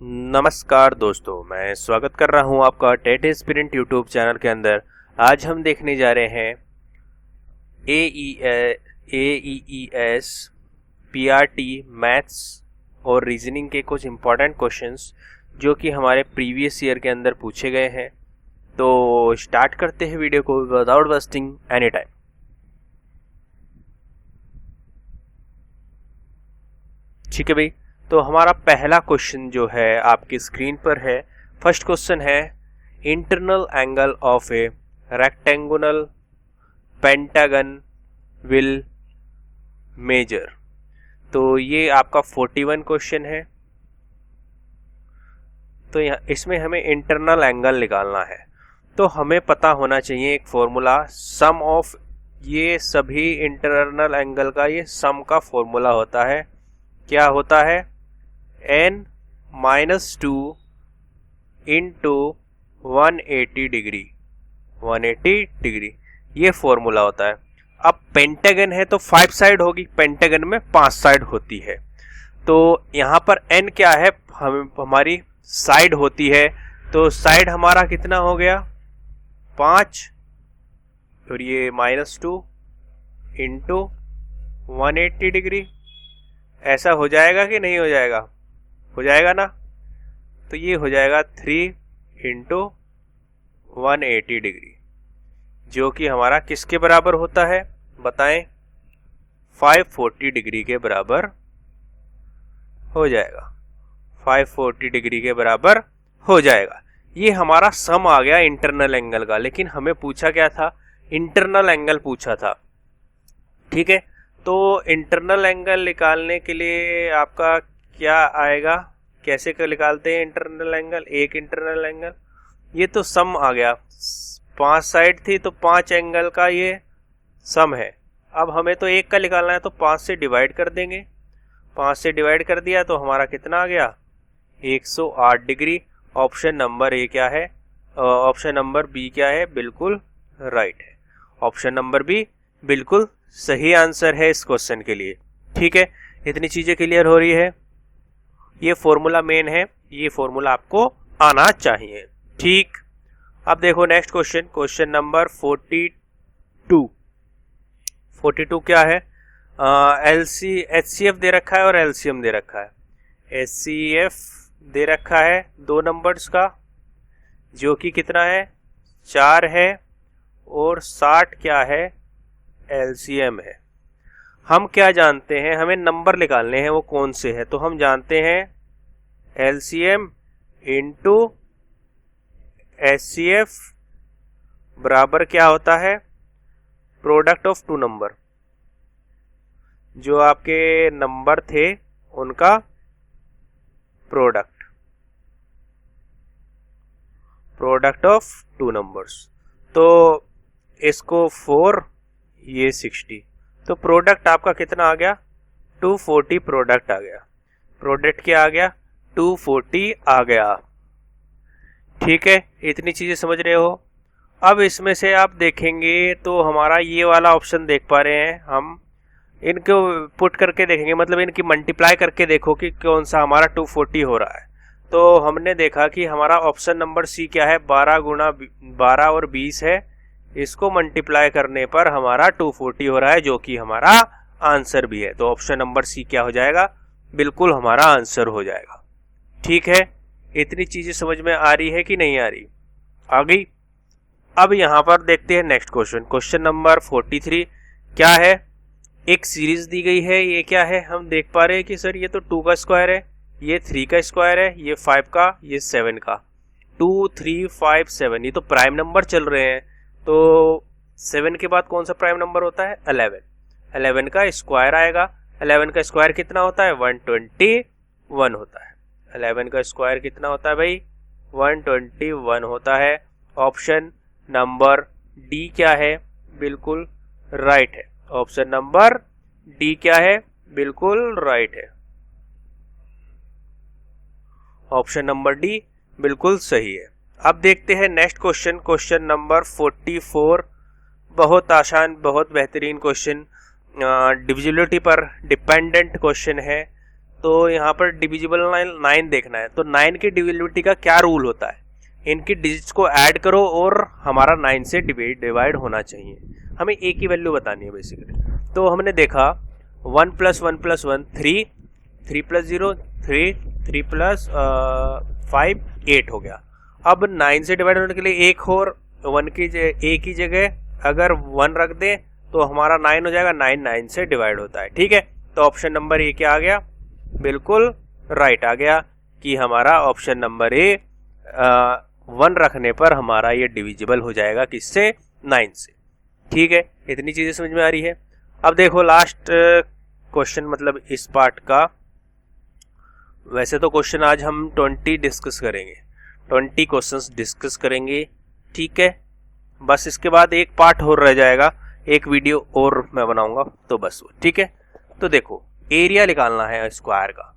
नमस्कार दोस्तों, मैं स्वागत कर रहा हूं आपका टेट एस्पिरेंट यूट्यूब चैनल के अंदर। आज हम देखने जा रहे हैं AEES PRT मैथ्स और रीजनिंग के कुछ इम्पोर्टेंट क्वेश्चंस जो कि हमारे प्रीवियस ईयर के अंदर पूछे गए हैं। तो स्टार्ट करते हैं वीडियो को विदाउट वेस्टिंग एनी टाइम। ठीक है भाई, तो हमारा पहला क्वेश्चन जो है आपकी स्क्रीन पर है। फर्स्ट क्वेश्चन है internal angle of A rectangular pentagon will measure. तो ये आपका 41 क्वेश्चन है। तो इसमें हमें इंटरनल एंगल निकालना है, तो हमें पता होना चाहिए एक फॉर्मूला सम ऑफ ये सभी इंटरनल एंगल का, ये सम का फॉर्मूला होता है। क्या होता है? n-2 इंटू 180 डिग्री, 180 डिग्री ये फॉर्मूला होता है। अब पेंटागन है तो 5 साइड होगी, पेंटागन में 5 साइड होती है। तो यहाँ पर n क्या है? हमारी साइड होती है, तो साइड हमारा कितना हो गया? 5 और ये -2 इंटू 180 डिग्री। ऐसा हो जाएगा कि नहीं हो जाएगा? हो जाएगा ना। तो ये हो जाएगा 3 इंटू 180 डिग्री, जो कि हमारा किसके बराबर होता है बताएं? 540 डिग्री के बराबर हो जाएगा। 540 डिग्री के बराबर हो जाएगा। ये हमारा सम आ गया इंटरनल एंगल का। लेकिन हमें पूछा क्या था? इंटरनल एंगल पूछा था। ठीक है, तो इंटरनल एंगल निकालने के लिए आपका क्या आएगा? कैसे कर निकालते हैं इंटरनल एंगल? एक इंटरनल एंगल, ये तो सम आ गया। 5 साइड थी तो 5 एंगल का ये सम है। अब हमें तो एक का निकालना है, तो 5 से डिवाइड कर देंगे। 5 से डिवाइड कर दिया तो हमारा कितना आ गया? 108 डिग्री। ऑप्शन नंबर ए क्या है? ऑप्शन नंबर बी क्या है? बिल्कुल राइट है। ऑप्शन नंबर बी बिल्कुल सही आंसर है इस क्वेश्चन के लिए। ठीक है, इतनी चीजें क्लियर हो रही है। ये फॉर्मूला मेन है, ये फॉर्मूला आपको आना चाहिए। ठीक, अब देखो नेक्स्ट क्वेश्चन, क्वेश्चन नंबर 42। 42 क्या है? HCF दे रखा है और LCM दे रखा है। HCF दे रखा है 2 नंबर्स का, जो कि कितना है? 4 है, और 60 क्या है? LCM है। हम क्या जानते हैं? हमें नंबर निकालने हैं, वो कौन से है? तो हम जानते हैं LCM इंटू HCF बराबर क्या होता है? Product of 2 number. जो आपके नंबर थे उनका प्रोडक्ट ऑफ 2 नंबर्स। तो इसको 4, ये 60, तो प्रोडक्ट आपका कितना आ गया? 240 प्रोडक्ट आ गया। प्रोडक्ट क्या आ गया? 240 आ गया। ठीक है, इतनी चीजें समझ रहे हो। अब इसमें से आप देखेंगे तो हमारा ये वाला ऑप्शन देख पा रहे हैं, हम इनको पुट करके देखेंगे, मतलब इनकी मल्टीप्लाई करके देखो कि कौन सा हमारा 240 हो रहा है। तो हमने देखा कि हमारा ऑप्शन नंबर सी क्या है? 12 गुणा 12 और 20 है। इसको मल्टीप्लाई करने पर हमारा 240 हो रहा है, जो कि हमारा आंसर भी है। तो ऑप्शन नंबर सी क्या हो जाएगा? बिल्कुल हमारा आंसर हो जाएगा। ठीक है, इतनी चीजें समझ में आ रही है कि नहीं आ रही? आ गई। अब यहां पर देखते हैं नेक्स्ट क्वेश्चन, क्वेश्चन नंबर 43। क्या है? एक सीरीज दी गई है। ये क्या है? हम देख पा रहे हैं कि सर ये तो 2 का स्क्वायर है, ये 3 का स्क्वायर है, ये 5 का, ये 7 का। 2, 3, 5, 7 ये तो प्राइम नंबर चल रहे हैं। तो 7 के बाद कौन सा प्राइम नंबर होता है? 11। 11 का स्क्वायर आएगा। 11 का स्क्वायर कितना होता है? 121 होता है। 11 का स्क्वायर कितना होता है भाई? 121 होता है। ऑप्शन नंबर डी क्या है? बिल्कुल राइट है। ऑप्शन नंबर डी क्या है? बिल्कुल राइट है। ऑप्शन नंबर डी बिल्कुल सही है। अब देखते हैं नेक्स्ट क्वेश्चन, क्वेश्चन नंबर 44। बहुत आसान, बहुत बेहतरीन क्वेश्चन, डिविजिबिलिटी पर डिपेंडेंट क्वेश्चन है। तो यहाँ पर डिविजिबल 9 देखना है, तो 9 की डिविजिबिलिटी का क्या रूल होता है, इनकी डिजिट्स को ऐड करो और हमारा 9 से डिवाइड होना चाहिए, हमें एक ही वैल्यू बतानी है बेसिकली। तो हमने देखा 1 + 1 + 1 3, 3 + 0 3, 3 + 5 8 हो गया। अब 9 से डिवाइड होने के लिए एक और 1 की एक ही जगह अगर 1 रख दें तो हमारा 9 हो जाएगा, 9 9 से डिवाइड होता है। ठीक है, तो ऑप्शन नंबर ए क्या आ गया, बिल्कुल राइट आ गया कि हमारा ऑप्शन नंबर ए 1 रखने पर हमारा ये डिविजिबल हो जाएगा किससे, 9 से। ठीक है, इतनी चीजें समझ में आ रही है। अब देखो लास्ट क्वेश्चन, मतलब इस पार्ट का, वैसे तो क्वेश्चन आज हम 20 डिस्कस करेंगे, 20 क्वेश्चंस डिस्कस करेंगे। ठीक है, बस इसके बाद एक पार्ट और रह जाएगा, एक वीडियो और मैं बनाऊंगा तो बस। ठीक है, तो देखो एरिया निकालना है स्क्वायर का,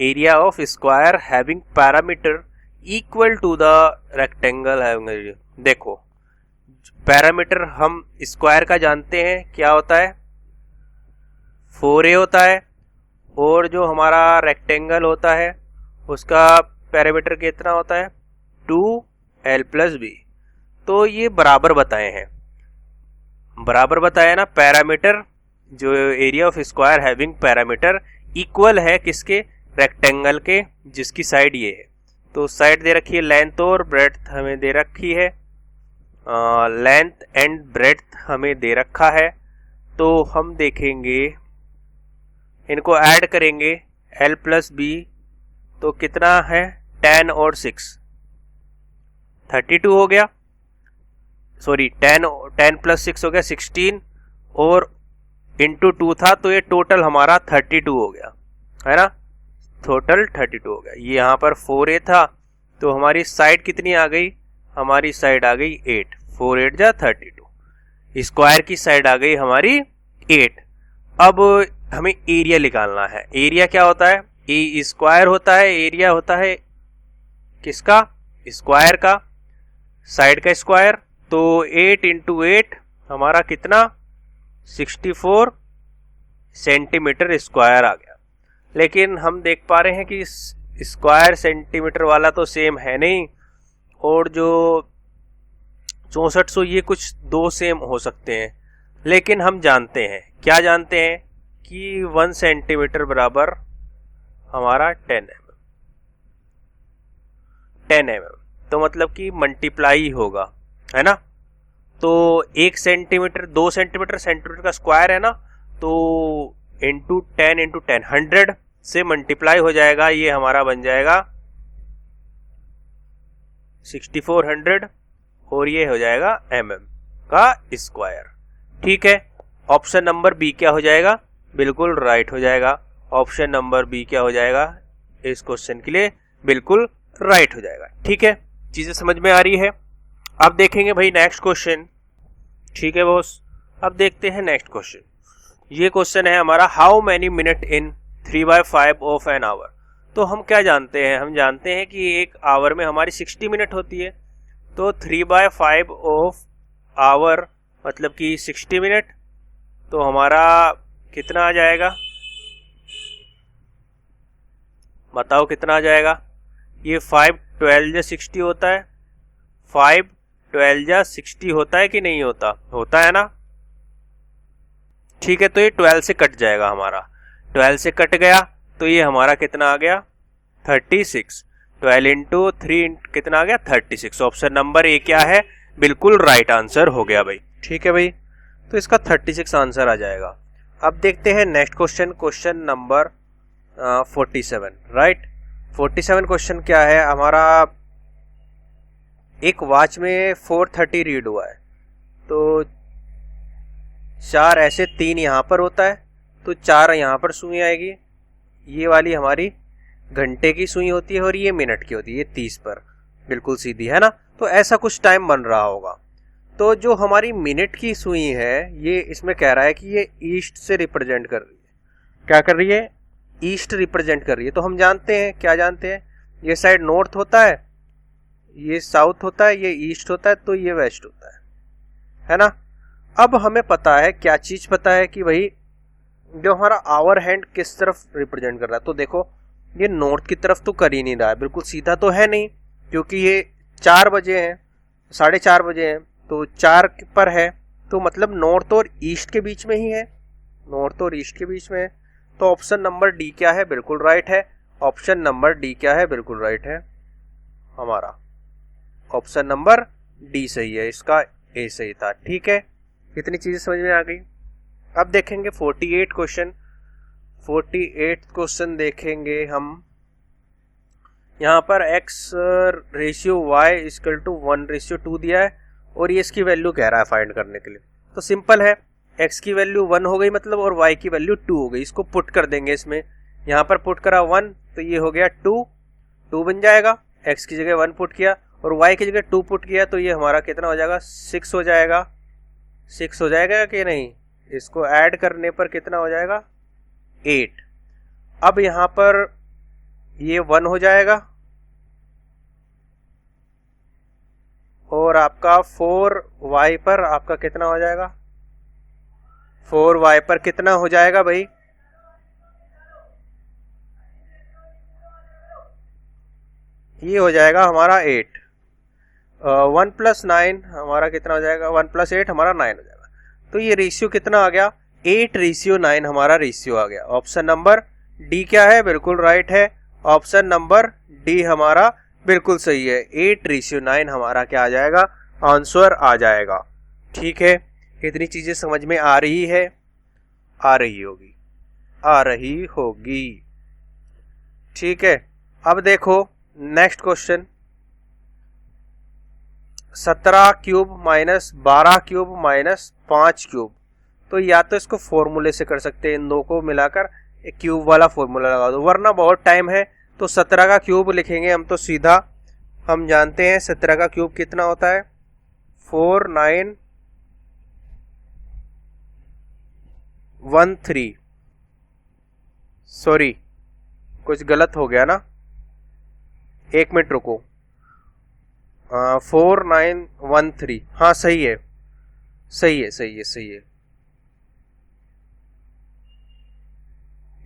area of square having parameter equal to the rectangle having. देखो पैरामीटर हम स्क्वायर का जानते हैं क्या होता है, 4a होता है, और जो हमारा रेक्टेंगल होता है उसका पैरामीटर कितना होता है, 2l + b। तो ये बराबर बताए हैं, बराबर बताया ना, पैरामीटर जो area of square having parameter equal है किसके, रेक्टेंगल के, जिसकी साइड ये है। तो साइड दे रखी है, लेंथ और ब्रेड्थ हमें दे रखी है, लेंथ एंड ब्रेड्थ हमें दे रखा है। तो हम देखेंगे, इनको ऐड करेंगे l + b, तो कितना है, 10 और 6 32 हो गया, सॉरी 10 + 6 हो गया 16, और इंटू 2 था तो ये टोटल हमारा 32 हो गया, है ना, टोटल 32 हो गया। ये यहाँ पर 4a था, तो हमारी साइड कितनी आ गई, हमारी साइड आ गई 8, 4 8 जा 32, स्क्वायर की साइड आ गई हमारी 8। अब हमें एरिया निकालना है, एरिया क्या होता है, ए स्क्वायर होता है, एरिया होता है किसका, स्क्वायर का, साइड का स्क्वायर। तो 8 × 8 हमारा कितना, 64 सेंटीमीटर स्क्वायर आ गया। लेकिन हम देख पा रहे हैं कि स्क्वायर सेंटीमीटर वाला तो सेम है नहीं, और जो 6400 ये कुछ दो सेम हो सकते हैं, लेकिन हम जानते हैं, क्या जानते हैं कि 1 सेंटीमीटर बराबर हमारा 10 mm, तो मतलब कि मल्टीप्लाई होगा, है ना। तो 1 सेंटीमीटर 2 सेंटीमीटर, सेंटीमीटर का स्क्वायर है ना, तो इंटू 10 × 10 100 से मल्टीप्लाई हो जाएगा, ये हमारा बन जाएगा 6400, और ये हो जाएगा mm का स्क्वायर। ठीक है, ऑप्शन नंबर बी क्या हो जाएगा, बिल्कुल राइट हो जाएगा, ऑप्शन नंबर बी क्या हो जाएगा, इस क्वेश्चन के लिए बिल्कुल राइट हो जाएगा। ठीक है, चीजें समझ में आ रही है। अब देखेंगे भाई नेक्स्ट क्वेश्चन। ठीक है बॉस, अब देखते हैं नेक्स्ट क्वेश्चन। ये क्वेश्चन है हमारा, how many minute in 3/5 of an hour. तो हम क्या जानते हैं, हम जानते हैं कि एक आवर में हमारी 60 मिनट होती है, तो 3/5 ऑफ आवर मतलब कि 60 मिनट, तो हमारा कितना आ जाएगा, बताओ कितना आ जाएगा। ये 5 12 जा 60 होता है, 5 12 जा 60 होता है कि नहीं होता, होता है ना। ठीक है, तो ये 12 से कट जाएगा, हमारा 12 से कट गया, तो ये हमारा कितना आ गया, 36। 12 × 3 कितना आ गया, 36। ऑप्शन नंबर ए क्या है, बिल्कुल राइट आंसर हो गया भाई। ठीक है भाई, तो इसका 36 आंसर आ जाएगा। अब देखते हैं next question, question number 47, right. 47 question क्या है हमारा, एक वॉच में 4:30 रीड हुआ है, तो 4 ऐसे 3 यहाँ पर होता है, तो 4 यहाँ पर सुई आएगी, ये वाली हमारी घंटे की सुई होती है और ये मिनट की होती है, ये 30 पर बिल्कुल सीधी है ना। तो ऐसा कुछ टाइम बन रहा होगा। तो जो हमारी मिनट की सुई है, ये इसमें कह रहा है कि ये ईस्ट से रिप्रेजेंट कर रही है, क्या कर रही है, ईस्ट रिप्रेजेंट कर रही है। तो हम जानते हैं, क्या जानते हैं, ये साइड नॉर्थ होता है, ये साउथ होता है, ये ईस्ट होता है, तो ये वेस्ट होता है ना। अब हमें पता है, क्या चीज पता है कि भाई जो हमारा आवर हैंड किस तरफ रिप्रेजेंट कर रहा है, तो देखो ये नॉर्थ की तरफ तो कर ही नहीं रहा है, बिल्कुल सीधा तो है नहीं, क्योंकि ये 4 बजे हैं, 4:30 बजे हैं, तो 4 पर है, तो मतलब नॉर्थ और ईस्ट के बीच में ही है, नॉर्थ और ईस्ट के बीच में है। तो ऑप्शन नंबर डी क्या है, बिल्कुल राइट है। ऑप्शन नंबर डी क्या है, बिल्कुल राइट है हमारा। ऑप्शन नंबर डी सही है, इसका ए सही था। ठीक है, इतनी चीजें समझ में आ गई। अब देखेंगे 48 क्वेश्चन। 48 क्वेश्चन देखेंगे हम। यहाँ पर x ratio y equal to 1:2 दिया है और ये इसकी वैल्यू कह रहा है फाइंड करने के लिए। तो सिंपल है, x की वैल्यू 1 हो गई मतलब, और y की वैल्यू 2 हो गई। इसको पुट कर देंगे इसमें, यहाँ पर पुट करा 1 तो ये हो गया 2 बन जाएगा। x की जगह 1 पुट किया और y की जगह 2 पुट किया, तो ये हमारा कितना हो जाएगा, 6 हो जाएगा। 6 हो जाएगा कि नहीं, इसको ऐड करने पर कितना हो जाएगा, 8। अब यहाँ पर ये 1 हो जाएगा और आपका 4y पर आपका कितना हो जाएगा, 4y पर कितना हो जाएगा भाई, ये हो जाएगा हमारा 8। 1 + 9 हमारा कितना हो जाएगा, 1 + 8 हमारा 9 हो जाएगा। तो ये रेशियो कितना आ गया, 8:9 हमारा रेशियो आ गया। ऑप्शन नंबर डी क्या है, बिल्कुल राइट है। ऑप्शन नंबर डी हमारा बिल्कुल सही है। 8:9 हमारा क्या आ जाएगा, आंसर आ जाएगा। ठीक है, इतनी चीजें समझ में आ रही है, आ रही होगी। ठीक है, अब देखो next question. 17 cube minus 12 cube minus 5 cube. तो या तो इसको फॉर्मूले से कर सकते हैं, इन दो को मिलाकर एक क्यूब वाला फॉर्मूला लगा दो, वरना बहुत टाइम है। तो 17 का क्यूब लिखेंगे हम तो सीधा, हम जानते हैं 17 का क्यूब कितना होता है, 4913। सॉरी कुछ गलत हो गया ना, 1 मिनट रुको। 4913, हाँ सही है, सही है, सही है, सही है।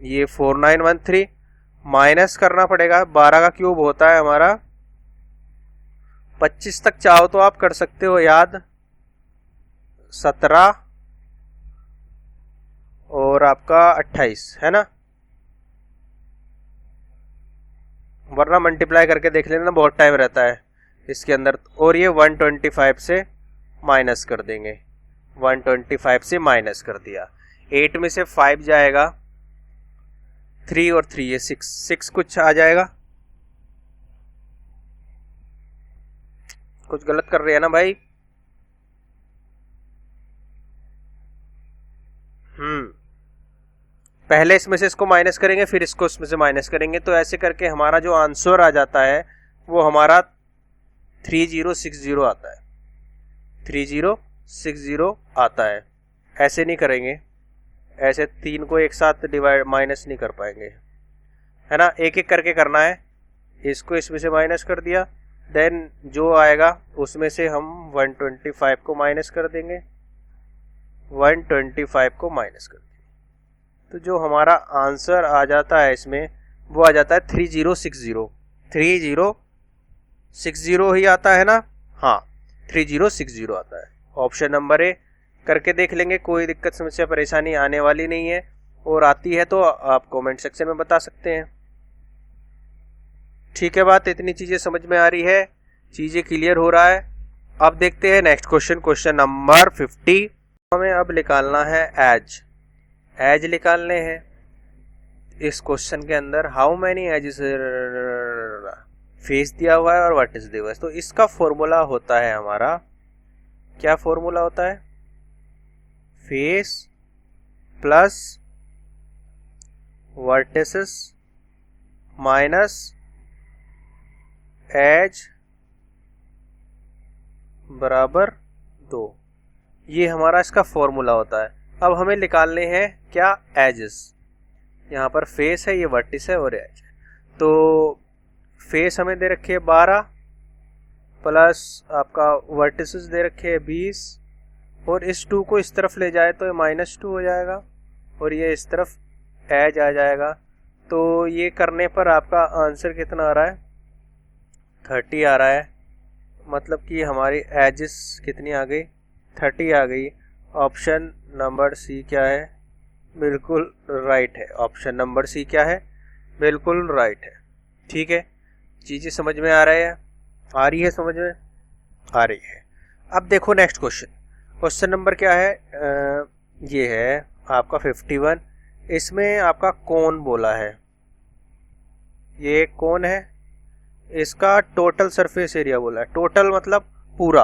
ये 4913 माइनस करना पड़ेगा, 12 का क्यूब होता है हमारा 25 तक, चाहो तो आप कर सकते हो याद, 17 और आपका 28 है ना, वरना मल्टीप्लाई करके देख लेना, बहुत टाइम रहता है इसके अंदर। और ये 125 से माइनस कर देंगे, 125 से माइनस कर दिया। 8 में से 5 जाएगा, 3 और 3 ये 6 कुछ आ जाएगा। कुछ गलत कर रहे हैं ना भाई। पहले इसमें से इसको माइनस करेंगे, फिर इसको इसमें से माइनस करेंगे, तो ऐसे करके हमारा जो आंसर आ जाता है वो हमारा 3060 आता है, 3060 आता है। ऐसे नहीं करेंगे, ऐसे 3 को एक साथ डिवाइड माइनस नहीं कर पाएंगे, है ना, एक एक करके करना है। इसको इसमें से माइनस कर दिया, देन जो आएगा उसमें से हम 125 को माइनस कर देंगे, 125 को माइनस कर देंगे, तो जो हमारा आंसर आ जाता है इसमें वो आ जाता है 3060। 3060 ही आता है ना, हाँ 3060 आता है। ऑप्शन नंबर ए करके देख लेंगे, कोई दिक्कत समस्या परेशानी आने वाली नहीं है, और आती है तो आप कमेंट सेक्शन में बता सकते हैं। ठीक है, बात इतनी चीजें समझ में आ रही है, चीजें क्लियर हो रहा है। अब देखते हैं नेक्स्ट क्वेश्चन, क्वेश्चन नंबर 50। हमें अब निकालना है एज निकालने हैं इस क्वेश्चन के अंदर। हाउ मैनी एजेस फेस दिया हुआ है और व्हाट इज दिया हुआ है, तो इसका फॉर्मूला होता है हमारा, क्या फॉर्मूला होता है, face plus vertices minus edge बराबर 2। ये हमारा इसका फॉर्मूला होता है। अब हमें निकालने हैं क्या, एजेस। यहाँ पर फेस है, ये वर्टिस है और एज है। तो फेस हमें दे रखे है 12 प्लस आपका वर्टिसेस दे रखे है 20, और इस 2 को इस तरफ ले जाए तो ये -2 हो जाएगा, और ये इस तरफ एज आ जाएगा। तो ये करने पर आपका आंसर कितना आ रहा है, 30 आ रहा है। मतलब कि हमारी एजेस कितनी आ गई, 30 आ गई। ऑप्शन नंबर सी क्या है, बिल्कुल राइट है। ऑप्शन नंबर सी क्या है, बिल्कुल राइट है। ठीक है, चीज़ें समझ में आ रही है, आ रही है समझ में, आ रही है। अब देखो नेक्स्ट क्वेश्चन, क्वेश्चन नंबर क्या है, ये है आपका 51। इसमें आपका कोन बोला है, ये कोन है, इसका टोटल सरफेस एरिया बोला है। टोटल मतलब पूरा।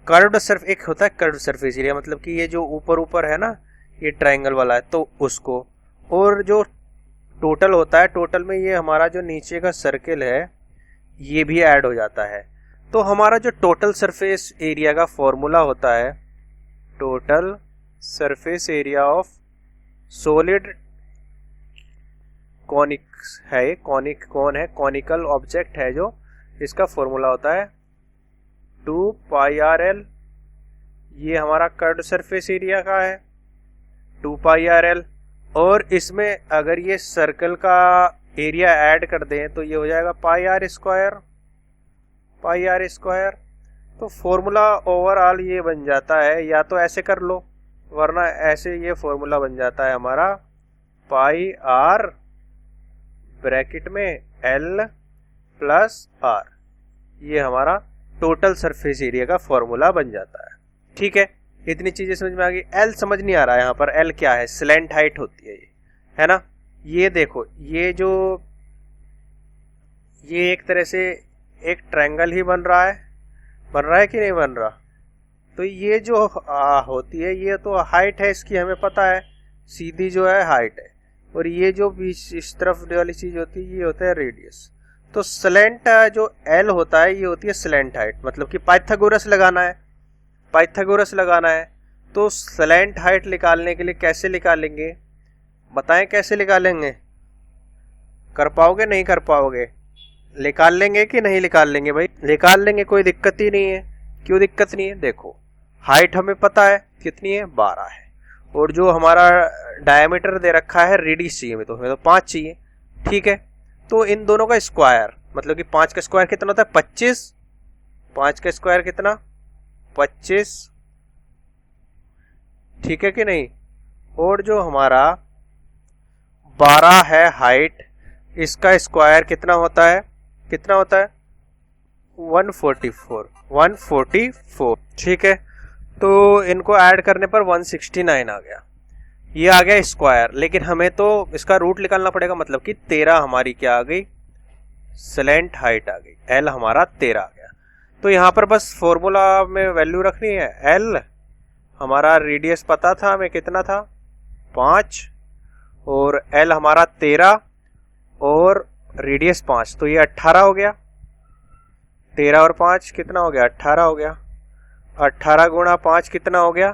कर्व्ड सरफ एक होता है कर्व्ड सरफेस एरिया, मतलब कि ये जो ऊपर ऊपर है ना, ये ट्रायंगल वाला है तो उसको, और जो टोटल होता है, टोटल में ये हमारा जो नीचे का सर्किल है ये भी ऐड हो जाता है। तो हमारा जो टोटल सरफेस एरिया का फॉर्मूला होता है, total surface area of solid conic है, ये कॉनिक कौन है, कॉनिकल ऑब्जेक्ट है, जो इसका फॉर्मूला होता है 2 पाई आर एल। ये हमारा कर्व्ड सरफेस एरिया का है 2 पाई आर एल। और इसमें अगर ये सर्कल का एरिया ऐड कर दें तो ये हो जाएगा pi R square, pi R square. तो फॉर्मूला ओवरऑल ये बन जाता है, या तो ऐसे कर लो वरना ऐसे ये फॉर्मूला बन जाता है हमारा पाई आर ब्रैकेट में एल प्लस आर। ये हमारा टोटल सरफेस एरिया का फॉर्मूला बन जाता है। ठीक है, इतनी चीजें समझ में आ गई। एल समझ नहीं आ रहा है यहाँ पर, एल क्या है, स्लैंट हाइट होती है ये, है ना। ये देखो, ये जो ये एक तरह से एक ट्रायंगल ही बन रहा है कि नहीं बन रहा। तो ये जो होती है, ये तो हाइट है इसकी, हमें पता है, सीधी जो है हाइट है। और ये जो बीच इस तरफ वाली चीज होती है ये होता है रेडियस। तो स्लैंट जो एल होता है ये होती है स्लैंट हाइट, मतलब कि पाइथागोरस लगाना है, पाइथागोरस लगाना है। तो स्लैंट हाइट निकालने के लिए कैसे निकालेंगे, बताएं कैसे निकालेंगे, कर पाओगे नहीं कर पाओगे, निकाल लेंगे कि नहीं निकाल लेंगे भाई, निकाल लेंगे, कोई दिक्कत ही नहीं है। क्यों दिक्कत नहीं है, देखो हाइट हमें पता है कितनी है, 12 है। और जो हमारा डायमीटर दे रखा है, रेडियस चाहिए तो हमें तो 5 चाहिए। ठीक है, तो इन दोनों का स्क्वायर, मतलब कि 5 का स्क्वायर कितना होता है, 25। 5 का स्क्वायर कितना, 25। ठीक है कि नहीं। और जो हमारा 12 है हाइट, इसका स्क्वायर कितना होता है, कितना होता है 144, 144। ठीक है, तो इनको ऐड करने पर 169 आ गया, ये आ गया स्क्वायर। लेकिन हमें तो इसका रूट निकालना पड़ेगा, मतलब कि 13 हमारी क्या आ गई, स्लैंट हाइट आ गई, एल हमारा 13 आ गया। तो यहाँ पर बस फॉर्मूला में वैल्यू रखनी है, एल हमारा रेडियस पता था हमें कितना था 5, और एल हमारा 13 और रेडियस 5, तो ये 18 हो गया। 13 और 5 कितना हो गया, 18 हो गया। 18 गुणा 5 कितना हो गया,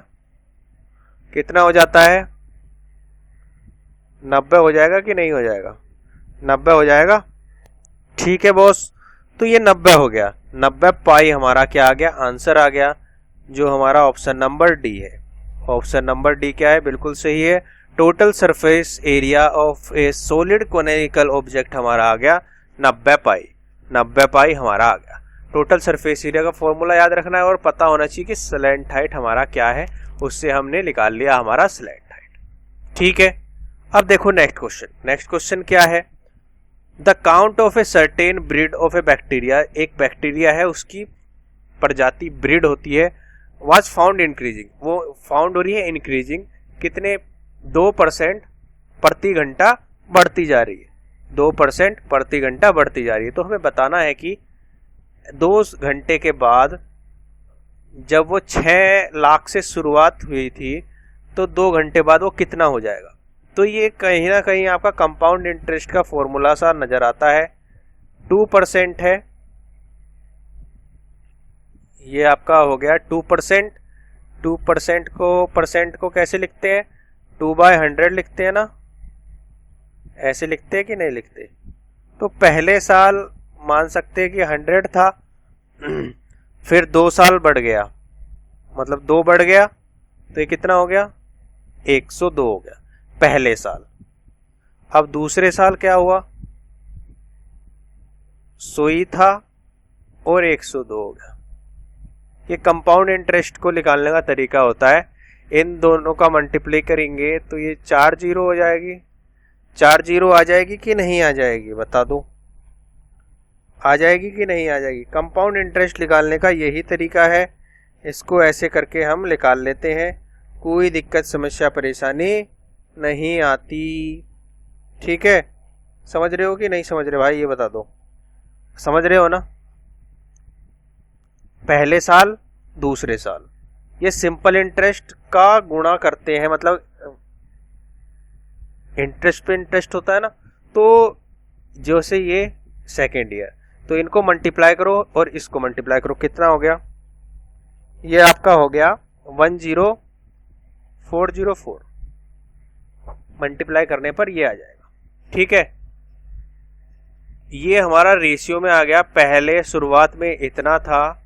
कितना हो जाता है, 90 हो जाएगा कि नहीं हो जाएगा, 90 हो जाएगा। ठीक है बॉस, तो ये 90 हो गया, 90 पाई हमारा क्या आ गया, आंसर आ गया, जो हमारा ऑप्शन नंबर डी है। ऑप्शन नंबर डी क्या है, बिल्कुल सही है। Total surface area of A solid conical object हमारा आ गया 90 पाई, 90 पाई हमारा आ गया। टोटल सरफेस एरिया का फॉर्मूला याद रखना है और पता होना चाहिए कि स्लैंट हाइट हमारा क्या है, उससे हमने निकाल लिया हमारा स्लैंट हाइट। ठीक है, अब देखो नेक्स्ट क्वेश्चन। नेक्स्ट क्वेश्चन क्या है, the count of a certain breed of A bacteria, एक बैक्टीरिया है उसकी प्रजाति ब्रीड होती है, वाज फाउंड इंक्रीजिंग, वो फाउंड हो रही है इंक्रीजिंग, कितने 2% प्रति घंटा बढ़ती जा रही है, 2% प्रति घंटा बढ़ती जा रही है। तो हमें बताना है कि 2 घंटे के बाद, जब वो 6 लाख से शुरुआत हुई थी, तो 2 घंटे बाद वो कितना हो जाएगा। तो ये कहीं ना कहीं आपका कंपाउंड इंटरेस्ट का फॉर्मूला सा नजर आता है। 2% है, ये आपका हो गया 2%। 2% को कैसे लिखते हैं, 2/100 लिखते हैं ना, ऐसे लिखते हैं कि नहीं लिखते। तो पहले साल मान सकते हैं कि 100 था, फिर 2 साल बढ़ गया, मतलब 2 बढ़ गया, तो ये कितना हो गया 102 हो गया पहले साल। अब दूसरे साल क्या हुआ, 100 ही था और 102 हो गया। ये कंपाउंड इंटरेस्ट को निकालने का तरीका होता है, इन दोनों का मल्टीप्लाई करेंगे तो ये 4 जीरो हो जाएगी। 4 जीरो आ जाएगी कि नहीं आ जाएगी, बता दो, आ जाएगी कि नहीं आ जाएगी। कंपाउंड इंटरेस्ट निकालने का यही तरीका है, इसको ऐसे करके हम निकाल लेते हैं, कोई दिक्कत समस्या परेशानी नहीं आती। ठीक है, समझ रहे हो कि नहीं समझ रहे भाई, ये बता दो, समझ रहे हो ना। पहले साल दूसरे साल, ये सिंपल इंटरेस्ट का गुणा करते हैं, मतलब इंटरेस्ट पे इंटरेस्ट होता है ना, तो जैसे ये सेकेंड ईयर, तो इनको मल्टीप्लाई करो और इसको मल्टीप्लाई करो, कितना हो गया, ये आपका हो गया 10404, मल्टीप्लाई करने पर ये आ जाएगा। ठीक है, ये हमारा रेशियो में आ गया, पहले शुरुआत में इतना था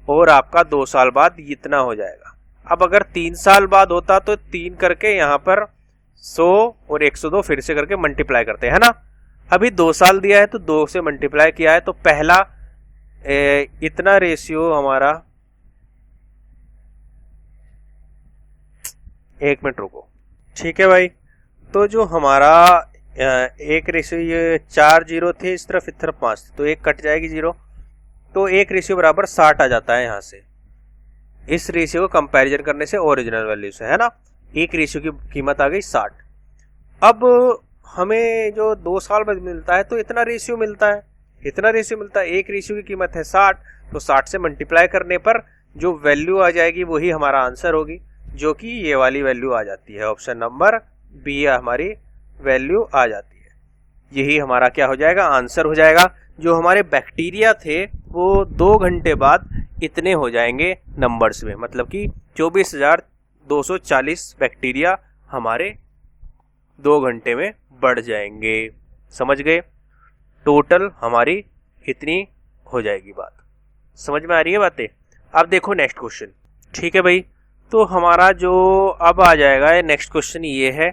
और आपका 2 साल बाद इतना हो जाएगा। अब अगर 3 साल बाद होता तो 3 करके यहाँ पर 100 और 102 फिर से करके मल्टीप्लाई करते हैं ना। अभी 2 साल दिया है तो 2 से मल्टीप्लाई किया है, तो पहला इतना रेशियो हमारा, एक मिनट रुको। ठीक है भाई, तो जो हमारा एक रेशियो, ये 4 जीरो थे इस तरफ 5 थे, तो एक कट जाएगी जीरो, तो एक रेशियो बराबर 60 आ जाता है यहाँ से। इस रेशियो को कंपैरिजन करने से ओरिजिनल वैल्यू से, है ना, एक रेशियो की कीमत आ गई 60। अब हमें जो 2 साल बाद मिलता है तो इतना रेशियो मिलता है, इतना रेशियो मिलता है, एक रेशियो की कीमत है 60, तो 60 से मल्टीप्लाई करने पर जो वैल्यू आ जाएगी वही हमारा आंसर होगी, जो कि ये वाली वैल्यू आ जाती है, ऑप्शन नंबर बी हमारी वैल्यू आ जाती है। यही हमारा क्या हो जाएगा, आंसर हो जाएगा। जो हमारे बैक्टीरिया थे वो 2 घंटे बाद इतने हो जाएंगे नंबर्स में, मतलब कि 24,240 बैक्टीरिया हमारे 2 घंटे में बढ़ जाएंगे। समझ गए, टोटल हमारी इतनी हो जाएगी। बात समझ में आ रही है बातें। अब देखो नेक्स्ट क्वेश्चन। ठीक है भाई, तो हमारा जो अब आ जाएगा नेक्स्ट क्वेश्चन ये है,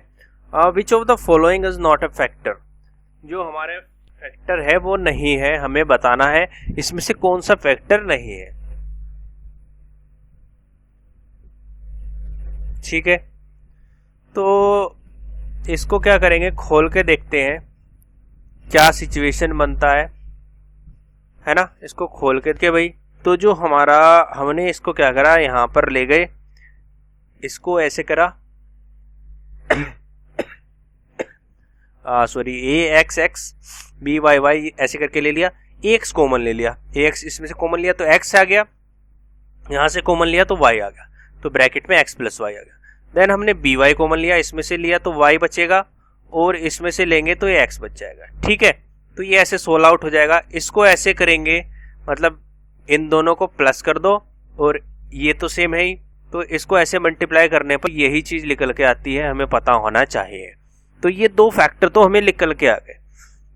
which of the following is not a factor. जो हमारे फैक्टर है वो नहीं है, हमें बताना है इसमें से कौन सा फैक्टर नहीं है। ठीक है, तो इसको क्या करेंगे, खोल के देखते हैं क्या सिचुएशन बनता है ना। इसको खोल के भाई, तो जो हमारा, हमने इसको क्या करा, यहाँ पर ले गए, इसको ऐसे करा, sorry, A X X B Y Y ऐसे करके ले लिया, एक्स कॉमन ले लिया, एक्स इसमें से कॉमन लिया तो एक्स आ गया, यहाँ से कॉमन लिया तो वाई आ गया, तो ब्रैकेट में एक्स प्लस वाई आ गया। देन हमने बी वाई कॉमन लिया, इसमें से लिया तो वाई बचेगा, और इसमें से लेंगे तो ये एक्स बच जाएगा। ठीक है, तो ये ऐसे सोल आउट हो जाएगा। इसको ऐसे करेंगे, मतलब इन दोनों को प्लस कर दो और ये तो सेम है ही, तो इसको ऐसे मल्टीप्लाई करने पर यही चीज निकल के आती है, हमें पता होना चाहिए। तो ये 2 फैक्टर तो हमें निकल के आ गए,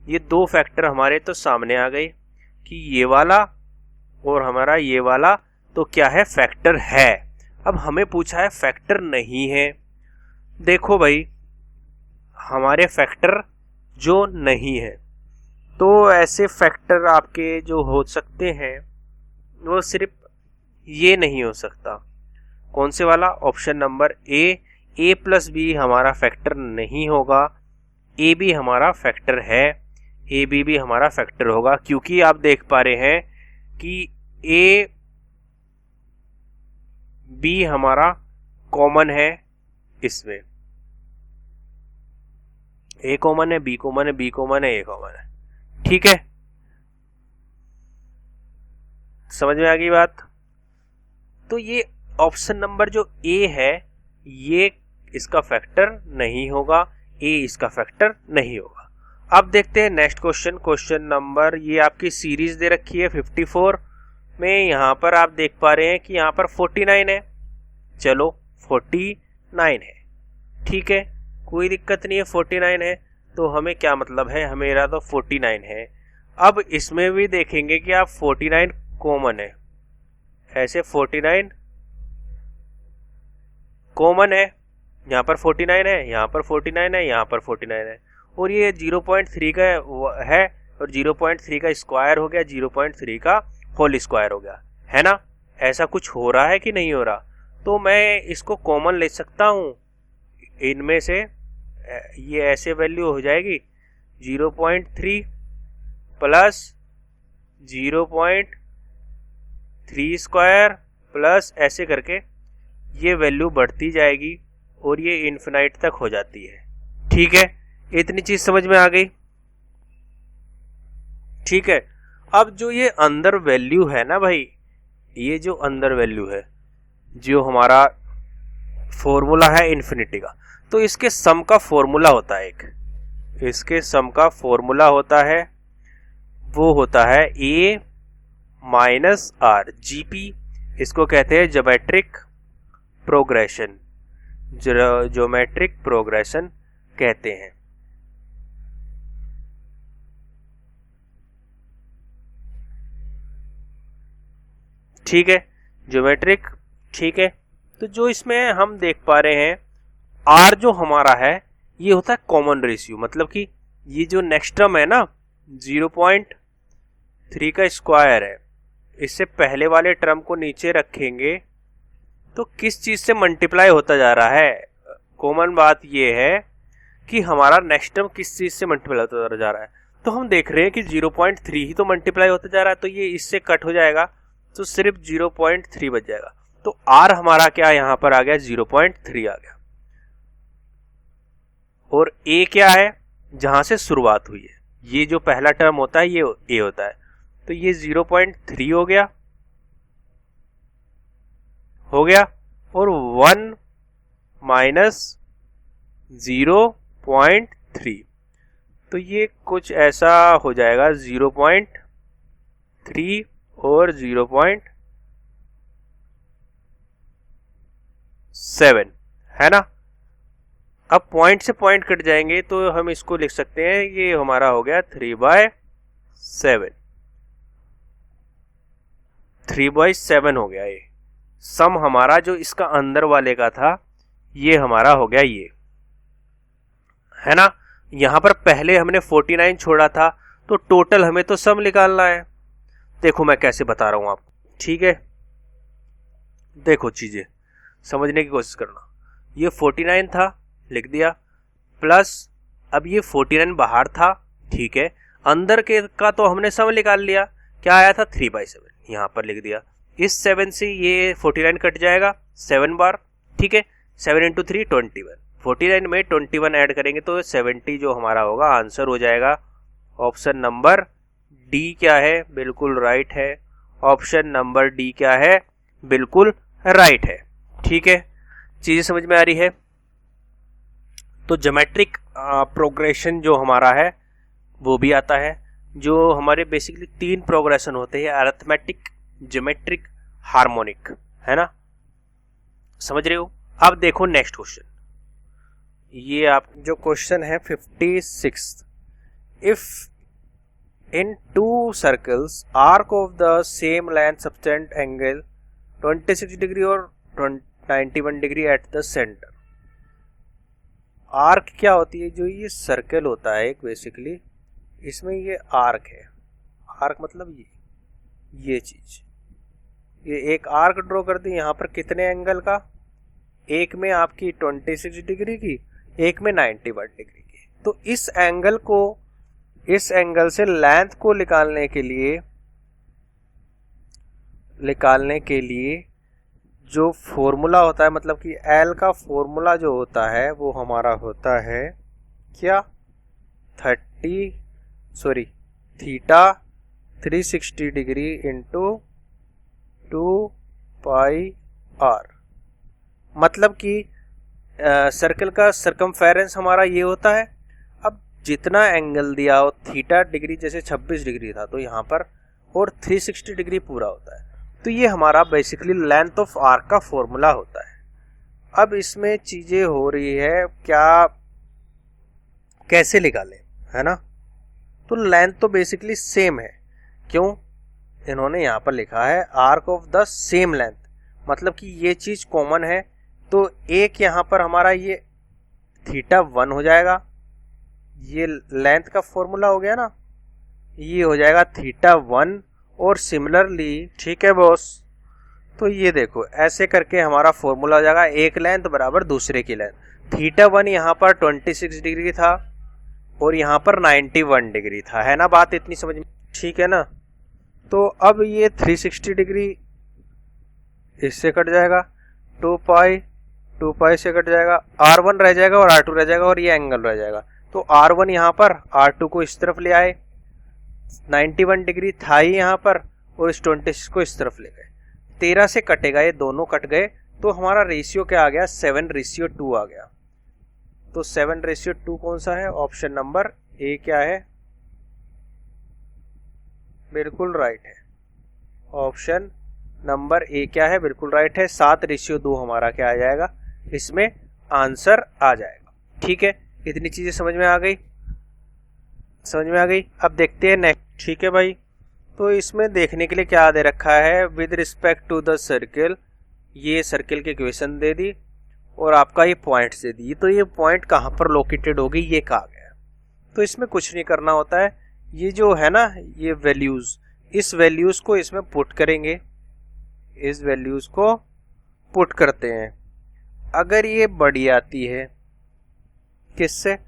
ये 2 फैक्टर हमारे तो सामने आ गए कि ये वाला और हमारा ये वाला तो क्या है, फैक्टर है। अब हमें पूछा है फैक्टर नहीं है। देखो भाई, हमारे फैक्टर जो नहीं है, तो ऐसे फैक्टर आपके जो हो सकते हैं वो सिर्फ ये नहीं हो सकता। कौन से वाला, option number a plus b हमारा फैक्टर नहीं होगा, ए बी हमारा फैक्टर है, ए बी भी हमारा फैक्टर होगा, क्योंकि आप देख पा रहे हैं कि ए बी हमारा कॉमन है, इसमें ए कॉमन है, बी कॉमन है, बी कॉमन है, ए कॉमन है। ठीक है, समझ में आ गई बात। तो ये ऑप्शन नंबर जो ए है ये इसका फैक्टर नहीं होगा, ए इसका फैक्टर नहीं होगा। अब देखते हैं नेक्स्ट क्वेश्चन, क्वेश्चन नंबर, ये आपकी सीरीज दे रखी है 54 में, यहाँ पर आप देख पा रहे हैं कि यहाँ पर 49 है, चलो 49 है, ठीक है, कोई दिक्कत नहीं है, 49 है, तो हमें क्या मतलब है, हमेरा तो 49 है। अब इसमें भी देखेंगे कि आप 49 कॉमन है, ऐसे 49 कॉमन है, यहाँ पर 49 है, यहाँ पर 49 है, यहाँ पर 49 है, और ये 0.3 का है, और 0.3 का स्क्वायर हो गया, 0.3 का होल स्क्वायर हो गया, है ना। ऐसा कुछ हो रहा है कि नहीं हो रहा? तो मैं इसको कॉमन ले सकता हूँ इनमें से, ये ऐसे वैल्यू हो जाएगी 0.3 प्लस 0.3 स्क्वायर प्लस ऐसे करके ये वैल्यू बढ़ती जाएगी और ये इन्फिनाइट तक हो जाती है। ठीक है, इतनी चीज समझ में आ गई। ठीक है, अब जो ये अंदर वैल्यू है ना भाई, ये जो अंदर वैल्यू है, जो हमारा फॉर्मूला है इन्फिनिटी का, तो इसके सम का फॉर्मूला होता है एक, इसके सम का फॉर्मूला होता है, वो होता है a माइनस आर, जीपी। इसको कहते हैं ज्योमेट्रिक प्रोग्रेशन, ज्योमेट्रिक प्रोग्रेशन कहते हैं। ठीक है, ज्योमेट्रिक। ठीक है, तो जो इसमें हम देख पा रहे हैं, आर जो हमारा है ये होता है कॉमन रेशियो, मतलब कि ये जो नेक्स्ट टर्म है ना 0.3 का स्क्वायर है, इससे पहले वाले टर्म को नीचे रखेंगे तो किस चीज से मल्टीप्लाई होता जा रहा है? कॉमन बात ये है कि हमारा नेक्स्ट टर्म किस चीज से मल्टीप्लाई होता जा रहा है, तो हम देख रहे हैं कि 0.3 ही तो मल्टीप्लाई होता जा रहा है, तो ये इससे कट हो जाएगा, तो सिर्फ 0.3 बच जाएगा। तो आर हमारा क्या यहां पर आ गया, 0.3 आ गया, और ए क्या है, जहां से शुरुआत हुई है, ये जो पहला टर्म होता है ये ए होता है, तो ये 0.3 हो गया, और 1 माइनस 0.3, तो ये कुछ ऐसा हो जाएगा 0.3 और 0.7, है ना। अब पॉइंट से पॉइंट कट जाएंगे तो हम इसको लिख सकते हैं, ये हमारा हो गया 3/7, 3/7 हो गया। ये सम हमारा जो इसका अंदर वाले का था ये हमारा हो गया, ये है ना। यहां पर पहले हमने 49 छोड़ा था, तो टोटल हमें तो सम निकालना है। देखो मैं कैसे बता रहा हूं आपको, ठीक है, देखो चीजें समझने की कोशिश करना। ये 49 था, लिख दिया, प्लस अब ये 49 बाहर था, ठीक है, अंदर के का तो हमने सम निकाल लिया, क्या आया था 3/7, यहां पर लिख दिया। इस 7 से ये 49 कट जाएगा 7 बार, ठीक है, 7 × 3 21, 49 में 21 ऐड करेंगे तो 70 जो हमारा होगा आंसर हो जाएगा। ऑप्शन नंबर डी क्या है, बिल्कुल राइट है। ऑप्शन नंबर डी क्या है, बिल्कुल राइट है। ठीक है, चीजें समझ में आ रही है। तो ज्योमेट्रिक प्रोग्रेशन जो हमारा है वो भी आता है, जो हमारे बेसिकली 3 प्रोग्रेशन होते हैं, अरिथमेटिक, ज्योमेट्रिक, हार्मोनिक, है ना, समझ रहे हो। अब देखो नेक्स्ट क्वेश्चन, ये आप जो क्वेश्चन है 56, if in 2 circles arc of the same length subtend angle 26 degree और 91 degree at the centre. Arc क्या होती है, जो ये सर्कल होता है एक, बेसिकली इसमें ये आर्क है, आर्क मतलब ये चीज, ये एक आर्क ड्रॉ कर दी यहाँ पर कितने एंगल का, एक में आपकी 26 डिग्री की, एक में 91 डिग्री की। तो इस एंगल को, इस एंगल से लेंथ को निकालने के लिए जो फॉर्मूला होता है, मतलब कि एल का फॉर्मूला जो होता है वो हमारा होता है क्या, थीटा 360 डिग्री इंटू 2πr, मतलब कि सर्कल का सरकमफेरेंस हमारा ये होता है। अब जितना एंगल दिया हो, थीटा डिग्री जैसे 26 डिग्री था तो यहाँ पर, और 360 डिग्री पूरा होता है, तो ये हमारा बेसिकली लेंथ ऑफ आर्क का फॉर्मूला होता है। अब इसमें चीजें हो रही है क्या, कैसे निकालें, है ना। तो लेंथ तो बेसिकली सेम है, क्यों, इन्होंने यहाँ पर लिखा है arc of the same length, मतलब कि ये चीज कॉमन है तो एक यहाँ पर हमारा ये θ1 हो जाएगा, ये लेंथ का फॉर्मूला हो गया ना, ये हो जाएगा θ1। और सिमिलरली, ठीक है बॉस, तो ये देखो ऐसे करके हमारा फॉर्मूला हो जाएगा, एक लेंथ बराबर दूसरे की लेंथ। θ1 यहाँ पर 26 डिग्री था और यहाँ पर 91 डिग्री था, है ना बात इतनी समझ में, ठीक है ना। तो अब ये 360 डिग्री इससे कट जाएगा, 2 पाई से कट जाएगा, R1 रह जाएगा और R2 रह जाएगा और ये एंगल रह जाएगा। तो R1 यहाँ पर, R2 को इस तरफ ले आए, 91 डिग्री था ही यहाँ पर, और इस 26 को इस तरफ ले गए, 13 से कटेगा, ये दोनों कट गए, तो हमारा रेशियो क्या आ गया, 7:2 आ गया। तो 7:2 कौन सा है, ऑप्शन नंबर ए क्या है, बिल्कुल राइट है, ऑप्शन नंबर ए क्या है, बिल्कुल राइट है। 7:2 हमारा क्या आ जाएगा, इसमें आंसर आ जाएगा। ठीक है, इतनी चीजें समझ में आ गई, समझ में आ गई। अब देखते हैं नेक्स्ट। ठीक है भाई, तो इसमें देखने के लिए क्या दे रखा है, with respect to the circle, ये सर्किल की इक्वेशन दे दी और आपका ये पॉइंट्स दे दी। तो ये पॉइंट कहाँ पर लोकेटेड होगी ये कहा गया। तो इसमें कुछ नहीं करना होता है, ये जो है ना ये वैल्यूज, इस वैल्यूज को इसमें पुट करेंगे, इस वैल्यूज को पुट करते हैं। अगर ये बड़ी आती है, किससे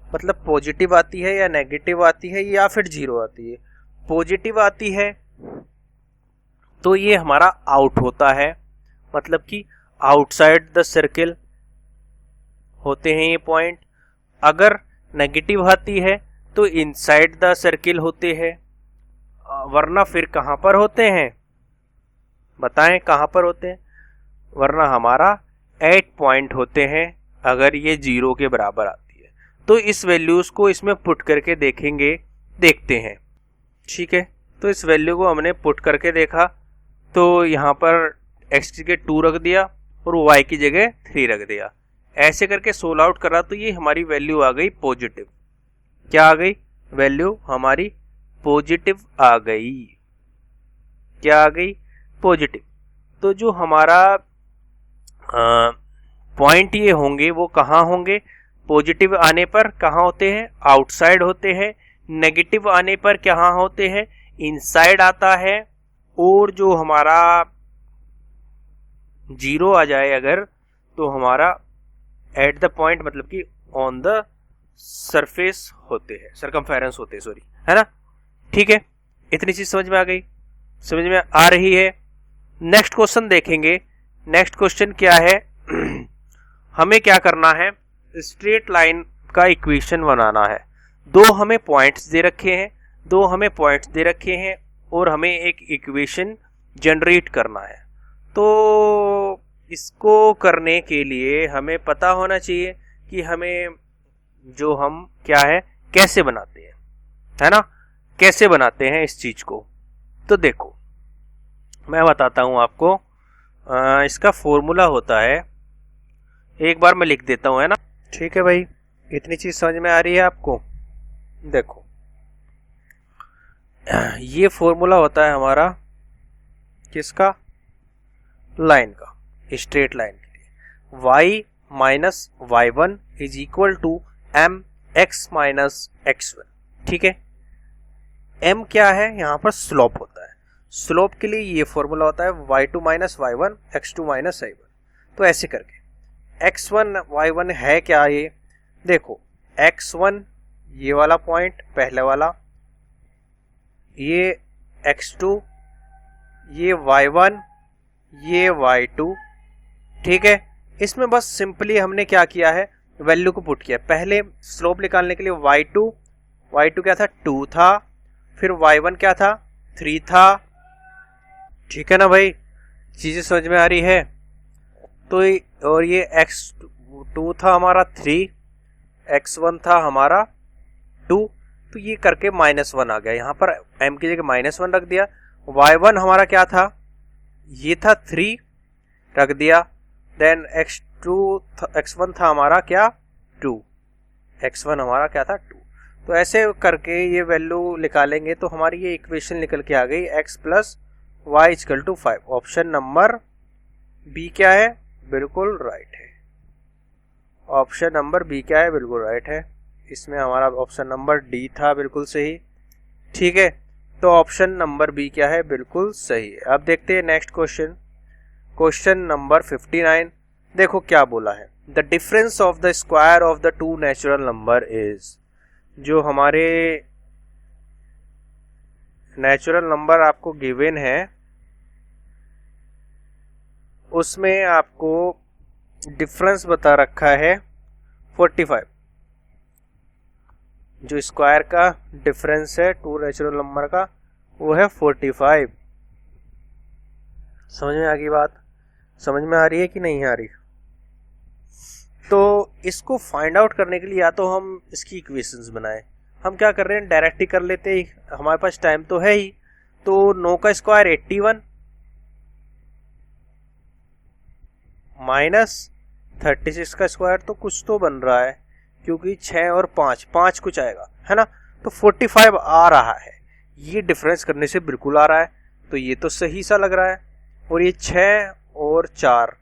मतलब पॉजिटिव आती है या नेगेटिव आती है या फिर जीरो आती है, पॉजिटिव आती है तो ये हमारा आउट होता है, मतलब कि आउटसाइड द सर्किल होते हैं ये पॉइंट। अगर नेगेटिव आती है तो इनसाइड द सर्किल होते हैं, वरना फिर कहाँ पर होते हैं, बताएं कहाँ पर होते हैं, वरना हमारा 8 पॉइंट होते हैं अगर ये 0 के बराबर आती है। तो इस वैल्यूज को इसमें पुट करके देखेंगे, देखते हैं। ठीक है, तो इस वैल्यू को हमने पुट करके देखा, तो यहाँ पर x की जगह 2 रख दिया और y की जगह 3 रख दिया, ऐसे करके सोल्व आउट करा, तो ये हमारी वैल्यू आ गई पॉजिटिव। क्या आ गई, वैल्यू हमारी पॉजिटिव आ गई, क्या आ गई, पॉजिटिव। तो जो हमारा पॉइंट ये होंगे वो कहाँ होंगे, पॉजिटिव आने पर कहाँ होते हैं, आउटसाइड होते हैं, नेगेटिव आने पर कहाँ होते हैं, इनसाइड आता है, और जो हमारा 0 आ जाए अगर, तो हमारा एट द पॉइंट मतलब कि ऑन द सरफेस होते हैं, सरकमफेरेंस होते हैं, सॉरी, है ना। ठीक है, इतनी चीज समझ में आ गई, समझ में आ रही है। नेक्स्ट क्वेश्चन देखेंगे। नेक्स्ट क्वेश्चन क्या है, हमें क्या करना है, स्ट्रेट लाइन का इक्वेशन बनाना है। दो हमें पॉइंट्स दे रखे हैं, और हमें एक इक्वेशन जनरेट करना है। तो इसको करने के लिए हमें पता होना चाहिए कि हमें जो हम क्या है कैसे बनाते हैं, है ना, कैसे बनाते हैं इस चीज को। तो देखो मैं बताता हूं आपको, इसका फॉर्मूला होता है, एक बार मैं लिख देता हूं, है ना। ठीक है भाई, इतनी चीज समझ में आ रही है आपको। देखो ये फॉर्मूला होता है हमारा किसका, लाइन का, स्ट्रेट लाइन के लिए। y माइनस y1 is equal to m x minus x1। ठीक है, m क्या है, यहाँ पर स्लोप होता है। स्लोप के लिए ये फॉर्मूला होता है y2 minus y1 x2 minus y1। तो ऐसे करके x1 y1 है क्या, ये देखो x1 ये वाला पॉइंट पहले वाला, ये x2, ये y1, ये y2। ठीक है, इसमें बस सिंपली हमने क्या किया है, वैल्यू को पुट किया। पहले स्लोप निकालने के लिए y2 क्या था, 2 था, फिर y1 क्या था, 3 था। ठीक है ना भाई, चीजें समझ में आ रही है। तो और ये x2 था हमारा 3, x1 था हमारा 2, तो ये करके -1 आ गया, यहाँ पर m की जगह -1 रख दिया। y1 हमारा क्या था, ये था 3 रख दिया, देन x1 था हमारा क्या, 2, x1 हमारा क्या था 2। तो ऐसे करके ये वैल्यू निकालेंगे तो हमारी ये इक्वेशन निकल के आ गई, x + y = 5। Option number B क्या है, बिल्कुल राइट है। ऑप्शन नंबर बी क्या है, बिल्कुल राइट है। इसमें हमारा ऑप्शन नंबर डी था बिल्कुल सही। ठीक है, तो ऑप्शन नंबर बी क्या है, बिल्कुल सही है। अब देखते हैं नेक्स्ट क्वेश्चन, क्वेश्चन नंबर 59। देखो क्या बोला है, the difference of the square of the two natural number is. जो हमारे नेचुरल नंबर आपको गिवन है उसमें आपको डिफरेंस बता रखा है 45। जो स्क्वायर का डिफरेंस है टू नेचुरल नंबर का वो है 45। समझ में आ गई बात, समझ में आ रही है कि नहीं आ रही? तो इसको फाइंड आउट करने के लिए या तो हम इसकी इक्वेशंस बनाएं, हम क्या कर रहे हैं डायरेक्ट ही कर लेते हैं, हमारे पास टाइम तो है ही। तो 9 का स्क्वायर 81 माइनस 36 का स्क्वायर, तो कुछ तो बन रहा है क्योंकि 6 और 5 कुछ आएगा है ना, तो 45 आ रहा है। ये डिफरेंस करने से बिल्कुल आ रहा है, तो ये तो सही सा लग रहा है। और ये 6 और 4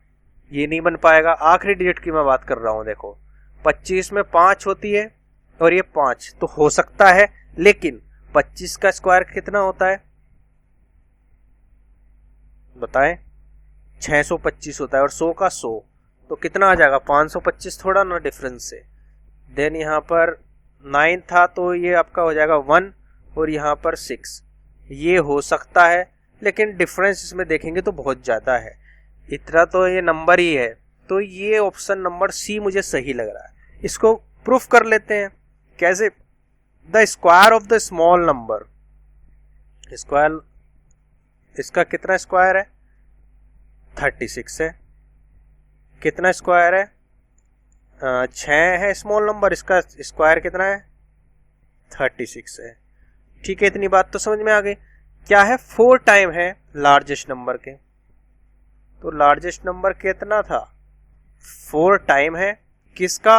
ये नहीं बन पाएगा। आखिरी डिजिट की मैं बात कर रहा हूं, देखो 25 में 5 होती है और ये 5 तो हो सकता है, लेकिन 25 का स्क्वायर कितना होता है बताएं? 625 होता है और 100 का 100, तो कितना आ जाएगा 525 थोड़ा ना डिफरेंस से। देन यहाँ पर 9 था तो ये आपका हो जाएगा 1 और यहाँ पर 6, ये हो सकता है, लेकिन डिफरेंस इसमें देखेंगे तो बहुत ज़्यादा है। इतना तो ये नंबर ही है, तो ये ऑप्शन नंबर सी मुझे सही लग रहा है। इसको प्रूफ कर लेते हैं कैसे, the square of the small number, square इसका कितना स्क्वायर है 36 है, कितना स्क्वायर है 6 है स्मॉल नंबर, इसका स्क्वायर कितना है 36 है। ठीक है, इतनी बात तो समझ में आ गई। क्या है 4 टाइम है लार्जेस्ट नंबर के, तो लार्जेस्ट नंबर कितना था 4 टाइम है किसका,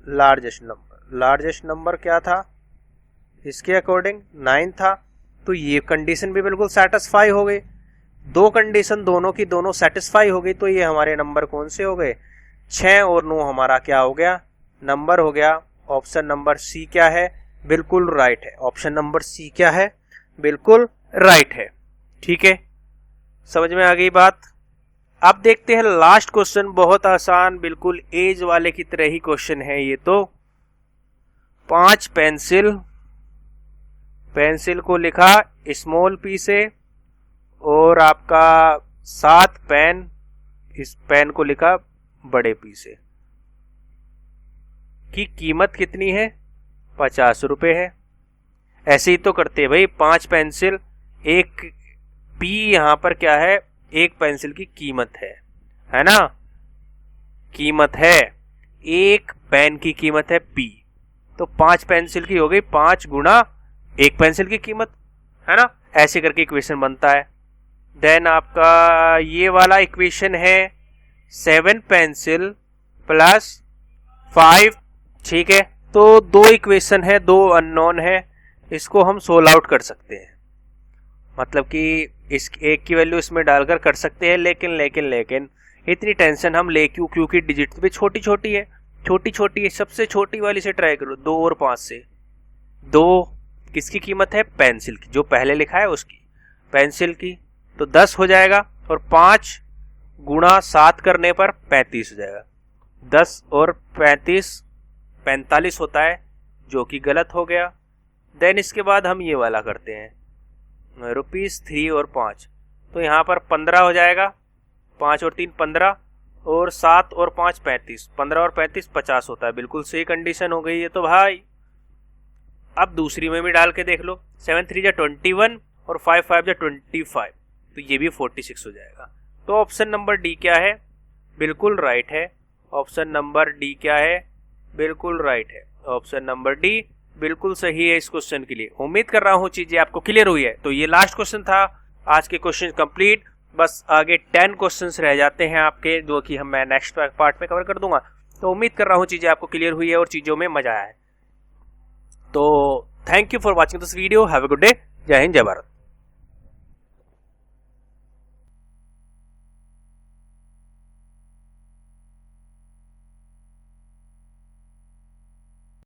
लार्जेस्ट नंबर। लार्जेस्ट नंबर क्या था इसके अकॉर्डिंग 9 था, तो ये कंडीशन भी बिल्कुल सेटिस्फाई हो गई। दो कंडीशन दोनों की दोनों सेटिस्फाई हो गई, तो ये हमारे नंबर कौन से हो गए 6 और 9 हमारा क्या हो गया नंबर हो गया। ऑप्शन नंबर सी क्या है, बिल्कुल राइट है। ऑप्शन नंबर सी क्या है, बिल्कुल राइट है। ठीक है, समझ में आ गई बात। अब देखते हैं लास्ट क्वेश्चन, बहुत आसान, बिल्कुल एज वाले की तरह ही क्वेश्चन है ये तो। 5 पेंसिल को लिखा स्मॉल पी से और आपका 7 पेन, इस पेन को लिखा बड़े पी से, की कीमत कितनी है 50 रुपए है। ऐसे ही तो करते हैं भाई, 5 पेंसिल, एक पी यहां पर क्या है, एक पेंसिल की कीमत है ना, कीमत है, एक पेन की कीमत है पी, तो 5 पेंसिल की हो गई 5 गुणा एक पेंसिल की कीमत, है ना। ऐसे करके इक्वेशन बनता है। देन आपका ये वाला इक्वेशन है 7 पेंसिल प्लस 5, ठीक है। तो दो इक्वेशन है, दो अननोन है, इसको हम सोल्व आउट कर सकते हैं, मतलब कि इस एक की वैल्यू इसमें डालकर कर सकते हैं। लेकिन इतनी टेंशन हम ले क्यों की डिजिट भी छोटी छोटी है, सबसे छोटी वाली से ट्राई करो, 2 और 5 से। 2 किसकी कीमत है, पेंसिल की, जो पहले लिखा है उसकी, पेंसिल की, तो 10 हो जाएगा, और 5 गुणा 7 करने पर 35 हो जाएगा। 10 और 35 45 होता है, जो कि गलत हो गया। देन इसके बाद हम ये वाला करते हैं, ₹3 और 5, तो यहाँ पर 15 हो जाएगा, 5 और 3 15, और 7 और 5 35, 15 और 35 50 होता है। बिल्कुल सही कंडीशन हो गई है तो भाई। अब दूसरी में भी डाल के देख लो, 7 3 जा 21 और 5 5 जा 25, तो ये भी 46 हो जाएगा। तो ऑप्शन नंबर डी क्या है, बिल्कुल राइट है। ऑप्शन नंबर डी क्या है, बिल्कुल राइट है। ऑप्शन नंबर डी बिल्कुल सही है इस क्वेश्चन के लिए। उम्मीद कर रहा हूँ चीजें आपको क्लियर हुई है। तो ये लास्ट क्वेश्चन था, आज के क्वेश्चन कंप्लीट, बस आगे 10 क्वेश्चंस रह जाते हैं आपके, जो कि मैं नेक्स्ट पार्ट में कवर कर दूंगा। तो उम्मीद कर रहा हूँ चीजें आपको क्लियर हुई है और चीजों में मजा आया है। तो thank you for watching this video, have a good day, जय हिंद जय भारत।